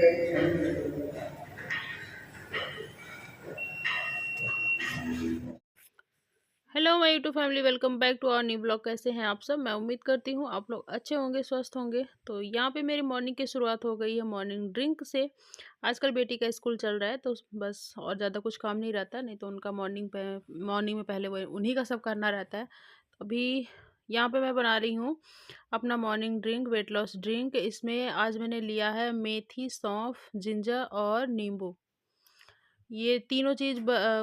Hello my YouTube family, welcome back to our new blog. कैसे हैं आप सब? मैं उम्मीद करती हूँ आप लोग अच्छे होंगे, स्वस्थ होंगे। तो यहाँ पे मेरी मॉर्निंग की शुरुआत हो गई है मॉर्निंग ड्रिंक से। आजकल बेटी का स्कूल चल रहा है तो बस और ज़्यादा कुछ काम नहीं रहता, नहीं तो उनका मॉर्निंग में पहले वो उन्हीं का सब करना रहता है। तो अभी यहाँ पे मैं बना रही हूँ अपना morning drink, weight loss drink. इसमें आज मैंने लिया है मेथी, सौंफ, जिंजर और नींबू। ये तीनों चीज़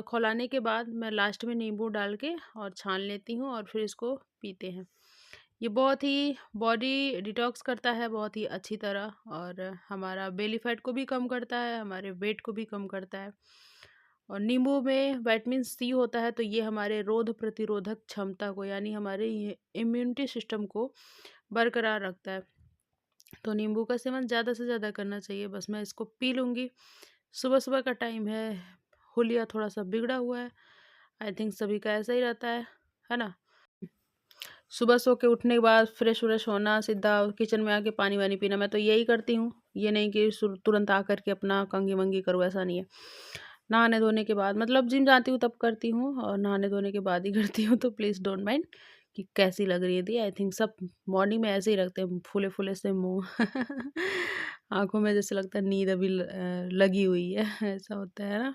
खौलाने के बाद मैं लास्ट में नींबू डाल के और छान लेती हूँ और फिर इसको पीते हैं। ये बहुत ही बॉडी डिटॉक्स करता है बहुत ही अच्छी तरह, और हमारा बेली फैट को भी कम करता है, हमारे वेट को भी कम करता है। और नींबू में विटामिन सी होता है, तो ये हमारे रोग प्रतिरोधक क्षमता को, यानी हमारे इम्यूनिटी सिस्टम को बरकरार रखता है। तो नींबू का सेवन ज़्यादा से ज़्यादा करना चाहिए। बस मैं इसको पी लूँगी। सुबह-सुबह का टाइम है, हुलिया थोड़ा-सा बिगड़ा हुआ है। आई थिंक सभी का ऐसा ही रहता है ना? सुबह सो के उठने के बाद फ्रेश-व्रेश होना, सीधा किचन में आके पानी-वानी पीना, मैं तो यही करती हूँ। ये नहीं कि तुरंत आकर के अपना कंघी-वंघी करूँ, ऐसा नहीं है। नहाने-धोने के बाद, मतलब जिम जाती हूँ तब करती हूँ और नहाने-धोने के बाद ही करती हूँ, तो प्लीज़ डोंट माइंड कि कैसी लग रही है दी। आई थिंक सब मॉर्निंग में ऐसे ही रखते हैं, फूले-फूले से मुँह। आँखों में जैसे लगता है नींद अभी लगी हुई है, ऐसा होता है ना?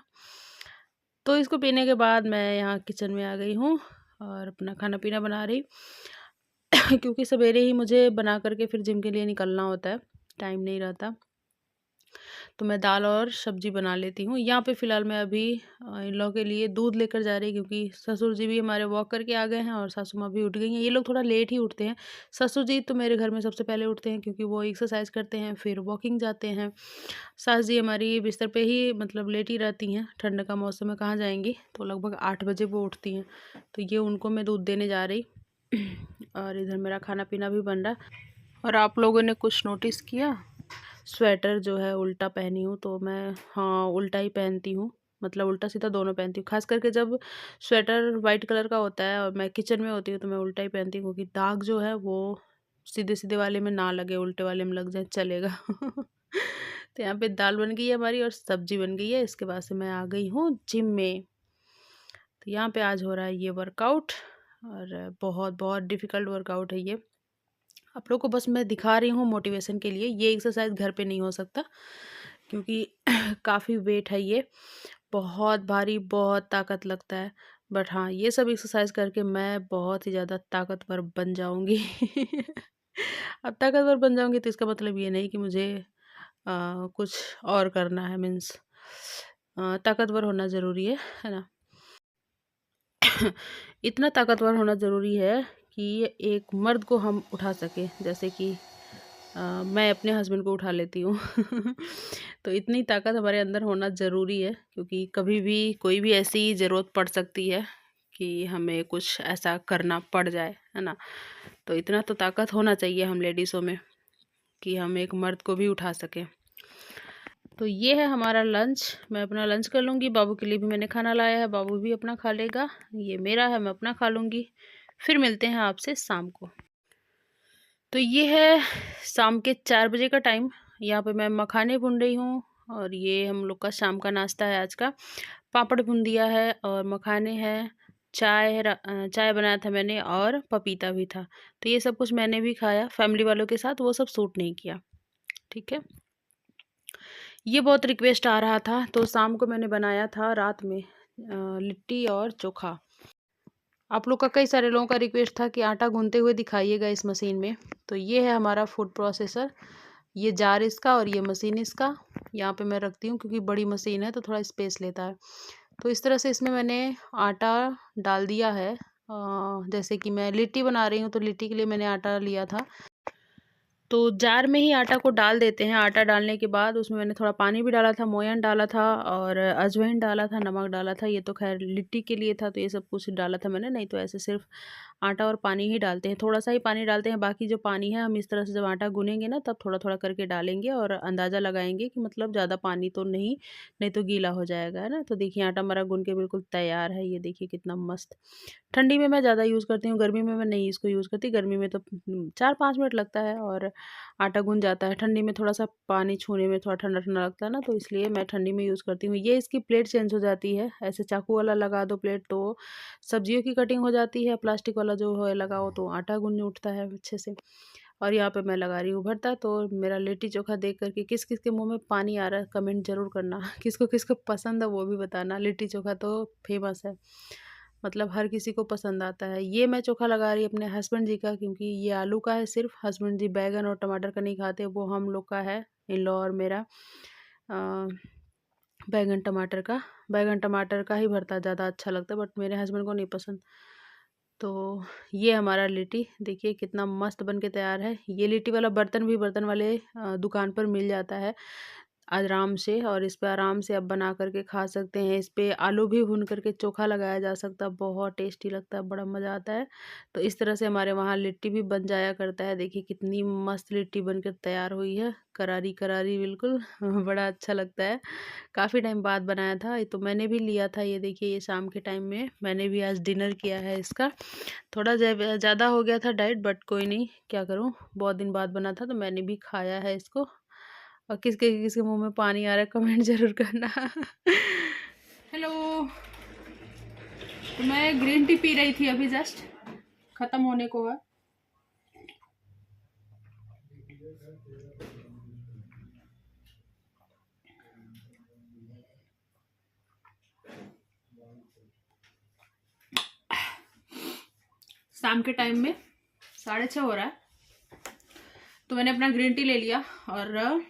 तो इसको पीने के बाद मैं यहाँ किचन में आ गई हूँ और अपना खाना-पीना बना रही। क्योंकि सवेरे ही मुझे बना कर के फिर जिम के लिए निकलना होता है, टाइम नहीं रहता। तो मैं दाल और सब्ज़ी बना लेती हूँ। यहाँ पे फ़िलहाल मैं अभी इन-लॉ के लिए दूध लेकर जा रही, क्योंकि ससुर जी भी हमारे वॉक करके आ गए हैं और सासू माँ भी उठ गई हैं। ये लोग थोड़ा लेट ही उठते हैं। ससुर जी तो मेरे घर में सबसे पहले उठते हैं, क्योंकि वो एक्सरसाइज़ करते हैं, फिर वॉकिंग जाते हैं। सास जी हमारी बिस्तर पे ही मतलब लेटी रहती हैं, ठंड का मौसम है कहाँ जाएँगी, तो लगभग 8 बजे वो उठती हैं। तो ये उनको मैं दूध देने जा रही। और इधर मेरा खाना-पीना भी बन रहा है। और आप लोगों ने कुछ नोटिस किया? स्वेटर जो है उल्टा पहनी हूँ, तो मैं, हाँ, उल्टा ही पहनती हूँ। मतलब उल्टा-सीधा दोनों पहनती हूँ। ख़ास करके जब स्वेटर वाइट कलर का होता है और मैं किचन में होती हूँ, तो मैं उल्टा ही पहनती हूँ, क्योंकि दाग जो है वो सीधे-सीधे वाले में ना लगे, उल्टे वाले में लग जाए चलेगा। तो यहाँ पे दाल बन गई है हमारी और सब्ज़ी बन गई है। इसके बाद से मैं आ गई हूँ जिम में। तो यहाँ पे आज हो रहा है ये वर्कआउट, और बहुत-बहुत डिफ़िकल्ट वर्कआउट है ये। आप लोग को बस मैं दिखा रही हूँ मोटिवेशन के लिए। ये एक्सरसाइज घर पे नहीं हो सकता, क्योंकि काफ़ी वेट है ये, बहुत भारी, बहुत ताकत लगता है। बट हाँ, ये सब एक्सरसाइज करके मैं बहुत ही ज़्यादा ताकतवर बन जाऊँगी। अब ताकतवर बन जाऊँगी तो इसका मतलब ये नहीं कि मुझे कुछ और करना है, मीन्स ताकतवर होना ज़रूरी है ना? इतना ताकतवर होना ज़रूरी है कि एक मर्द को हम उठा सकें, जैसे कि मैं अपने हस्बैंड को उठा लेती हूँ। तो इतनी ताकत हमारे अंदर होना ज़रूरी है, क्योंकि कभी भी कोई भी ऐसी ज़रूरत पड़ सकती है कि हमें कुछ ऐसा करना पड़ जाए, है ना? तो इतना तो ताकत होना चाहिए हम लेडीज़ों में कि हम एक मर्द को भी उठा सकें। तो ये है हमारा लंच। मैं अपना लंच कर लूँगी, बाबू के लिए भी मैंने खाना लाया है, बाबू भी अपना खा लेगा। ये मेरा है, मैं अपना खा लूँगी। फिर मिलते हैं आपसे शाम को। तो ये है शाम के 4 बजे का टाइम। यहाँ पे मैं मखाने भून रही हूँ, और ये हम लोग का शाम का नाश्ता है आज का। पापड़ भून दिया है और मखाने हैं, चाय बनाया था मैंने और पपीता भी था। तो ये सब कुछ मैंने भी खाया फैमिली वालों के साथ, वो सब सूट नहीं किया। ठीक है? ये बहुत रिक्वेस्ट आ रहा था, तो शाम को मैंने बनाया था रात में लिट्टी और चोखा। आप लोग का कई सारे लोगों का रिक्वेस्ट था कि आटा गूंथते हुए दिखाइएगा इस मशीन में। तो ये है हमारा फूड प्रोसेसर, ये जार इसका और ये मशीन इसका। यहाँ पे मैं रखती हूँ क्योंकि बड़ी मशीन है तो थोड़ा स्पेस लेता है। तो इस तरह से इसमें मैंने आटा डाल दिया है। जैसे कि मैं लिट्टी बना रही हूँ, तो लिट्टी के लिए मैंने आटा लिया था, तो जार में ही आटा को डाल देते हैं। आटा डालने के बाद उसमें मैंने थोड़ा पानी भी डाला था, मोयन डाला था और अजवाइन डाला था, नमक डाला था। ये तो खैर लिट्टी के लिए था, तो ये सब कुछ डाला था मैंने, नहीं तो ऐसे सिर्फ आटा और पानी ही डालते हैं, थोड़ा सा ही पानी डालते हैं, बाकी जो पानी है हम इस तरह से जब आटा गूनेंगे ना तब थोड़ा थोड़ा करके डालेंगे और अंदाज़ा लगाएंगे कि मतलब ज़्यादा पानी तो नहीं, नहीं तो गीला हो जाएगा, है ना। तो देखिए आटा हमारा गून के बिल्कुल तैयार है, ये देखिए कितना मस्त। ठंडी में मैं ज़्यादा यूज़ करती हूँ, गर्मी में मैं नहीं इसको यूज़ करती। गर्मी में तो 4-5 मिनट लगता है और आटा गूंज जाता है। ठंडी में थोड़ा सा पानी छूने में थोड़ा ठंडा ठंडा लगता है ना, तो इसलिए मैं ठंडी में यूज़ करती हूँ। ये इसकी प्लेट चेंज हो जाती है, ऐसे चाकू वाला लगा दो प्लेट तो सब्जियों की कटिंग हो जाती है, प्लास्टिक वाला जो है लगाओ तो आटा गूंज उठता है अच्छे से। और यहाँ पे मैं लगा रही हूँ भरता। तो मेरा लिट्टी चोखा देख करके किस किस के मुंह में पानी आ रहा है कमेंट ज़रूर करना। किसको किसको पसंद है वो भी बताना। लिट्टी चोखा तो फेमस है, मतलब हर किसी को पसंद आता है। ये मैं चोखा लगा रही अपने हस्बैंड जी का, क्योंकि ये आलू का है सिर्फ, हस्बैंड जी बैगन और टमाटर का नहीं खाते, वो हम लोग का है, इन लॉ और मेरा बैगन टमाटर का ही भरता ज़्यादा अच्छा लगता है, बट मेरे हस्बैंड को नहीं पसंद। तो ये हमारा लिट्टी देखिए कितना मस्त बन के तैयार है। ये लिट्टी वाला बर्तन भी बर्तन वाले दुकान पर मिल जाता है आराम से, और इस पे आराम से आप बना करके खा सकते हैं। इस पे आलू भी भून करके चोखा लगाया जा सकता है, बहुत टेस्टी लगता है, बड़ा मज़ा आता है। तो इस तरह से हमारे वहाँ लिट्टी भी बन जाया करता है। देखिए कितनी मस्त लिट्टी बनकर तैयार हुई है, करारी करारी बिल्कुल। बड़ा अच्छा लगता है। काफ़ी टाइम बाद बनाया था, तो मैंने भी लिया था। ये देखिए ये शाम के टाइम में मैंने भी आज डिनर किया है इसका। थोड़ा ज़्यादा हो गया था डाइट, बट कोई नहीं, क्या करूँ, बहुत दिन बाद बना था तो मैंने भी खाया है इसको। और किसके किसके मुंह में पानी आ रहा है कमेंट ज़रूर करना। हेलो। तो मैं ग्रीन टी पी रही थी, अभी जस्ट ख़त्म होने को है। शाम के टाइम में 6:30 हो रहा है, तो मैंने अपना ग्रीन टी ले लिया और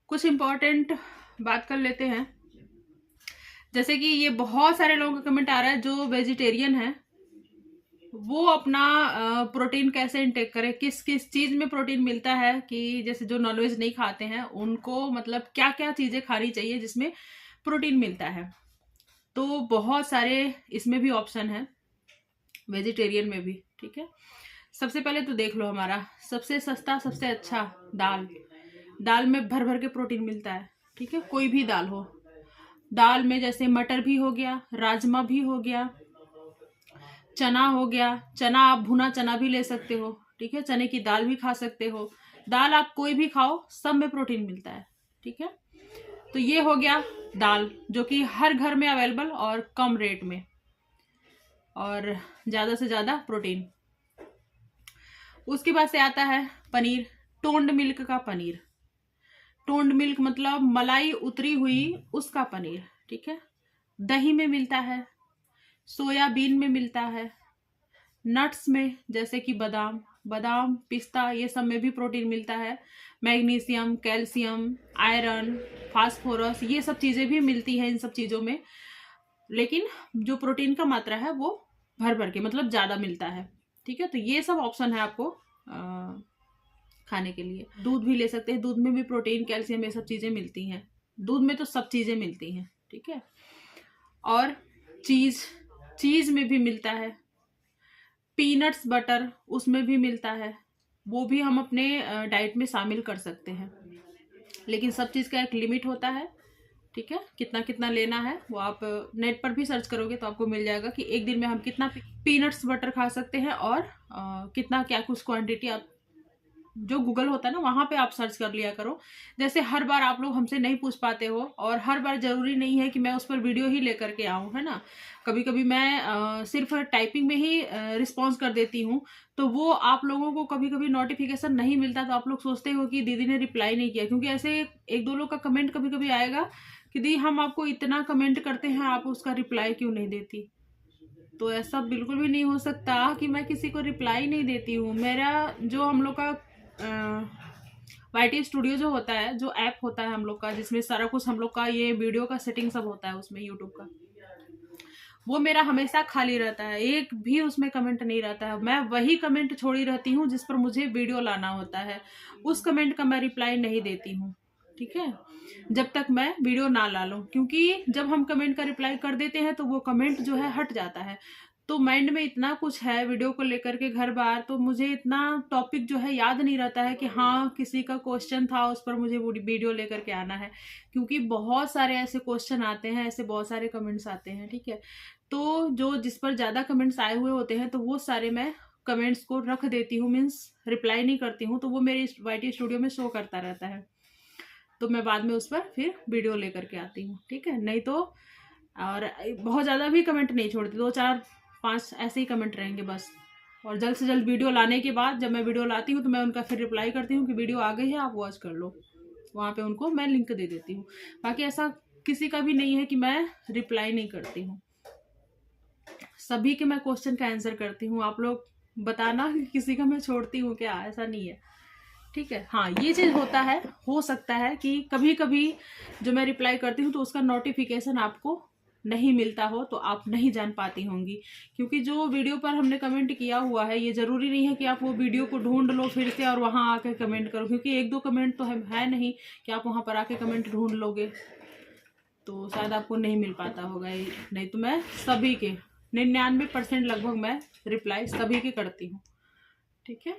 कुछ इम्पोर्टेंट बात कर लेते हैं। जैसे कि ये बहुत सारे लोगों का कमेंट आ रहा है जो वेजिटेरियन है वो अपना प्रोटीन कैसे इंटेक करें, किस किस चीज़ में प्रोटीन मिलता है, कि जैसे जो नॉनवेज नहीं खाते हैं उनको मतलब क्या क्या चीज़ें खानी चाहिए जिसमें प्रोटीन मिलता है। तो बहुत सारे इसमें भी ऑप्शन है, वेजिटेरियन में भी, ठीक है। सबसे पहले तो देख लो हमारा सबसे सस्ता सबसे अच्छा दाल में भर भर के प्रोटीन मिलता है, ठीक है। कोई भी दाल हो, दाल में जैसे मटर भी हो गया, राजमा भी हो गया, चना हो गया, चना आप भुना चना भी ले सकते हो, ठीक है। चने की दाल भी खा सकते हो, दाल आप कोई भी खाओ, सब में प्रोटीन मिलता है, ठीक है। तो ये हो गया दाल, जो कि हर घर में अवेलेबल और कम रेट में और ज़्यादा से ज़्यादा प्रोटीन। उसके बाद से आता है पनीर, टोन्ड मिल्क का पनीर। टोन्ड मिल्क मतलब मलाई उतरी हुई उसका पनीर, ठीक है। दही में मिलता है, सोयाबीन में मिलता है, नट्स में जैसे कि बादाम पिस्ता, ये सब में भी प्रोटीन मिलता है। मैग्नीशियम, कैल्शियम, आयरन, फास्फोरस, ये सब चीज़ें भी मिलती हैं इन सब चीज़ों में। लेकिन जो प्रोटीन का मात्रा है वो भर भर के मतलब ज़्यादा मिलता है, ठीक है। तो ये सब ऑप्शन है आपको खाने के लिए। दूध भी ले सकते हैं, दूध में भी प्रोटीन कैल्शियम ये सब चीज़ें मिलती हैं। दूध में तो सब चीज़ें मिलती हैं, ठीक है। और चीज़ में भी मिलता है, पीनट्स बटर उसमें भी मिलता है, वो भी हम अपने डाइट में शामिल कर सकते हैं। लेकिन सब चीज़ का एक लिमिट होता है, ठीक है। कितना कितना लेना है वो आप नेट पर भी सर्च करोगे तो आपको मिल जाएगा कि एक दिन में हम कितना पीनट्स बटर खा सकते हैं और कितना क्या कुछ क्वांटिटी। आप जो गूगल होता है ना वहाँ पे आप सर्च कर लिया करो। जैसे हर बार आप लोग हमसे नहीं पूछ पाते हो और हर बार ज़रूरी नहीं है कि मैं उस पर वीडियो ही लेकर के आऊँ, है ना। कभी कभी मैं सिर्फ टाइपिंग में ही रिस्पॉन्स कर देती हूँ, तो वो आप लोगों को कभी कभी नोटिफिकेशन नहीं मिलता, तो आप लोग सोचते हो कि दीदी ने रिप्लाई नहीं किया। क्योंकि ऐसे एक दो लोग का कमेंट कभी कभी आएगा कि दी हम आपको इतना कमेंट करते हैं, आप उसका रिप्लाई क्यों नहीं देती। तो ऐसा बिल्कुल भी नहीं हो सकता कि मैं किसी को रिप्लाई नहीं देती हूँ। मेरा जो हम लोग का YT स्टूडियो जो होता है, जो ऐप होता है हम लोग का, जिसमें सारा कुछ हम लोग का ये वीडियो का सेटिंग सब होता है उसमें, यूट्यूब का, वो मेरा हमेशा खाली रहता है, एक भी उसमें कमेंट नहीं रहता है। मैं वही कमेंट छोड़ी रहती हूँ जिस पर मुझे वीडियो लाना होता है, उस कमेंट का मैं रिप्लाई नहीं देती हूँ, ठीक है, जब तक मैं वीडियो ना ला लूँ। क्योंकि जब हम कमेंट का रिप्लाई कर देते हैं तो वो कमेंट जो है हट जाता है। तो माइंड में इतना कुछ है वीडियो को लेकर के घर बार, तो मुझे इतना टॉपिक जो है याद नहीं रहता है कि हाँ किसी का क्वेश्चन था उस पर मुझे वो वीडियो लेकर के आना है, क्योंकि बहुत सारे ऐसे क्वेश्चन आते हैं, ऐसे बहुत सारे कमेंट्स आते हैं। ठीक है, तो जो जिस पर ज़्यादा कमेंट्स आए हुए होते हैं तो वो सारे मैं कमेंट्स को रख देती हूँ, मीन्स रिप्लाई नहीं करती हूँ, तो वो मेरे YT स्टूडियो में शो करता रहता है, तो मैं बाद में उस पर फिर वीडियो लेकर के आती हूँ। ठीक है, नहीं तो और बहुत ज़्यादा भी कमेंट नहीं छोड़ती, 2 4 5 ऐसे ही कमेंट रहेंगे बस। और जल्द से जल्द वीडियो लाने के बाद जब मैं वीडियो लाती हूँ तो मैं उनका फिर रिप्लाई करती हूँ कि वीडियो आ गई है, आप वॉच कर लो, वहाँ पे उनको मैं लिंक दे देती हूँ। बाकी ऐसा किसी का भी नहीं है कि मैं रिप्लाई नहीं करती हूँ, सभी के मैं क्वेश्चन का आंसर करती हूँ। आप लोग बताना कि किसी का मैं छोड़ती हूँ क्या, ऐसा नहीं है। ठीक है, हाँ ये चीज़ होता है, हो सकता है कि कभी कभी जो मैं रिप्लाई करती हूँ तो उसका नोटिफिकेशन आपको नहीं मिलता हो, तो आप नहीं जान पाती होंगी, क्योंकि जो वीडियो पर हमने कमेंट किया हुआ है ये ज़रूरी नहीं है कि आप वो वीडियो को ढूंढ लो फिर से और वहाँ आके कमेंट करो, क्योंकि 1 2 कमेंट तो है नहीं कि आप वहाँ पर आके कमेंट ढूंढ लोगे, तो शायद आपको नहीं मिल पाता होगा। नहीं तो मैं सभी के 99% लगभग मैं रिप्लाई सभी के करती हूँ। ठीक है,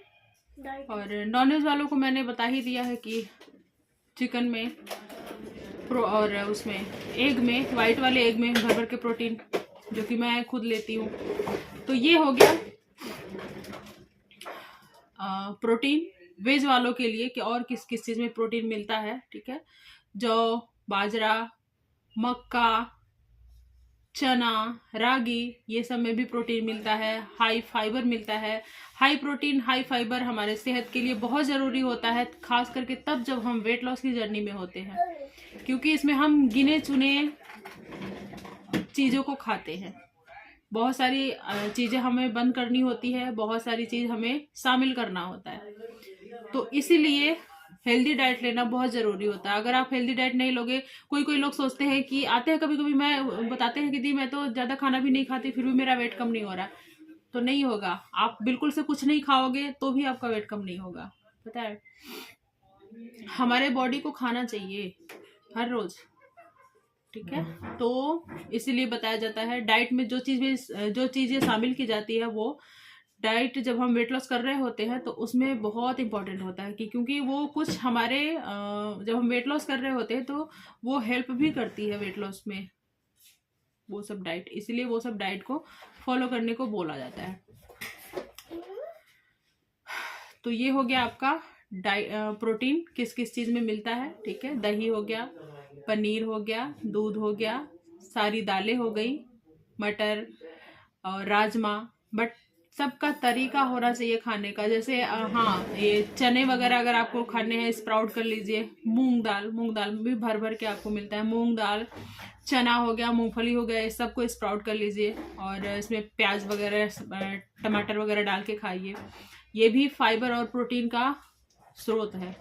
और नॉनवेज वालों को मैंने बता ही दिया है कि चिकन में और उसमें एग में, वाइट वाले एग में भर भर के प्रोटीन, जो कि मैं खुद लेती हूँ। तो ये हो गया प्रोटीन वेज वालों के लिए कि और किस किस चीज़ में प्रोटीन मिलता है। ठीक है, जौ, बाजरा, मक्का, चना, रागी, ये सब में भी प्रोटीन मिलता है, हाई फाइबर मिलता है। हाई प्रोटीन हाई फाइबर हमारे सेहत के लिए बहुत ज़रूरी होता है, खास करके तब जब हम वेट लॉस की जर्नी में होते हैं, क्योंकि इसमें हम गिने चुने चीज़ों को खाते हैं। बहुत सारी चीज़ें हमें बंद करनी होती है, बहुत सारी चीज़ हमें शामिल करना होता है, तो इसीलिए हेल्दी डाइट लेना बहुत ज़रूरी होता है। अगर आप हेल्दी डाइट नहीं लोगे, कोई लोग सोचते हैं कि आते हैं कभी कभी, मैं बताते हैं कि दी मैं तो ज़्यादा खाना भी नहीं खाती फिर भी मेरा वेट कम नहीं हो रहा, तो नहीं होगा। आप बिल्कुल से कुछ नहीं खाओगे तो भी आपका वेट कम नहीं होगा। पता है, हमारे बॉडी को खाना चाहिए हर रोज़। ठीक है, तो इसीलिए बताया जाता है डाइट में जो चीज़ें शामिल की जाती है, वो डाइट जब हम वेट लॉस कर रहे होते हैं तो उसमें बहुत इंपॉर्टेंट होता है, कि क्योंकि वो कुछ हमारे जब हम वेट लॉस कर रहे होते हैं तो वो हेल्प भी करती है वेट लॉस में, वो सब डाइट, इसलिए वो सब डाइट को फॉलो करने को बोला जाता है। तो ये हो गया आपका प्रोटीन किस किस चीज़ में मिलता है। ठीक है, दही हो गया, पनीर हो गया, दूध हो गया, सारी दालें हो गई, मटर और राजमा, बट सबका तरीका होना चाहिए खाने का। जैसे हाँ, ये चने वगैरह अगर आपको खाने हैं स्प्राउट कर लीजिए। मूंग दाल में भी भर भर के आपको मिलता है, मूंग दाल, चना हो गया, मूंगफली हो गया, इस सबको स्प्राउट कर लीजिए और इसमें प्याज वगैरह टमाटर वगैरह डाल के खाइए। ये भी फाइबर और प्रोटीन का स्रोत है।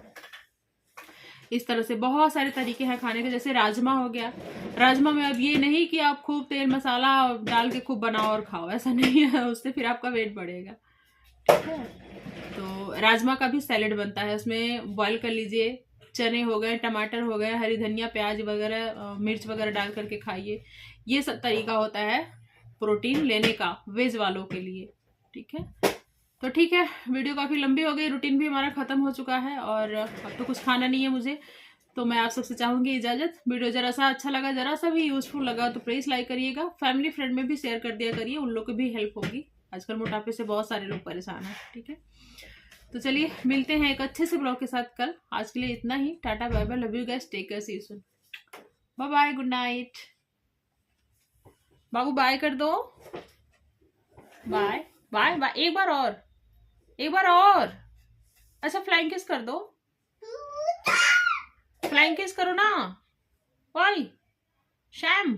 इस तरह से बहुत सारे तरीके हैं खाने के। जैसे राजमा हो गया, राजमा में अब ये नहीं कि आप खूब तेल मसाला डाल के खूब बनाओ और खाओ, ऐसा नहीं है, उससे फिर आपका वेट बढ़ेगा। ठीक है, तो राजमा का भी सैलेड बनता है, उसमें बॉईल कर लीजिए, चने हो गए, टमाटर हो गए, हरी धनिया, प्याज वगैरह, मिर्च वगैरह डाल करके खाइए। ये सब तरीका होता है प्रोटीन लेने का वेज वालों के लिए। ठीक है, तो ठीक है, वीडियो काफ़ी लंबी हो गई, रूटीन भी हमारा ख़त्म हो चुका है और अब तो कुछ खाना नहीं है मुझे, तो मैं आप सबसे चाहूँगी इजाज़त। वीडियो ज़रा सा अच्छा लगा, ज़रा सा भी यूज़फुल लगा तो प्लीज़ लाइक करिएगा, फैमिली फ्रेंड में भी शेयर कर दिया करिए, उन लोग को भी हेल्प होगी। आजकल मोटापे से बहुत सारे लोग परेशान हैं। ठीक है, तो चलिए मिलते हैं एक अच्छे से ब्लॉग के साथ कल। आज के लिए इतना ही, tata bye bye, love you guys, take care, see you soon, bye bye, good night. बाबू बाय कर दो, बाय बाय बाय, एक बार और। अच्छा फ्लाइंग किस कर दो, फ्लाइंग किस करो ना। ओए शैम।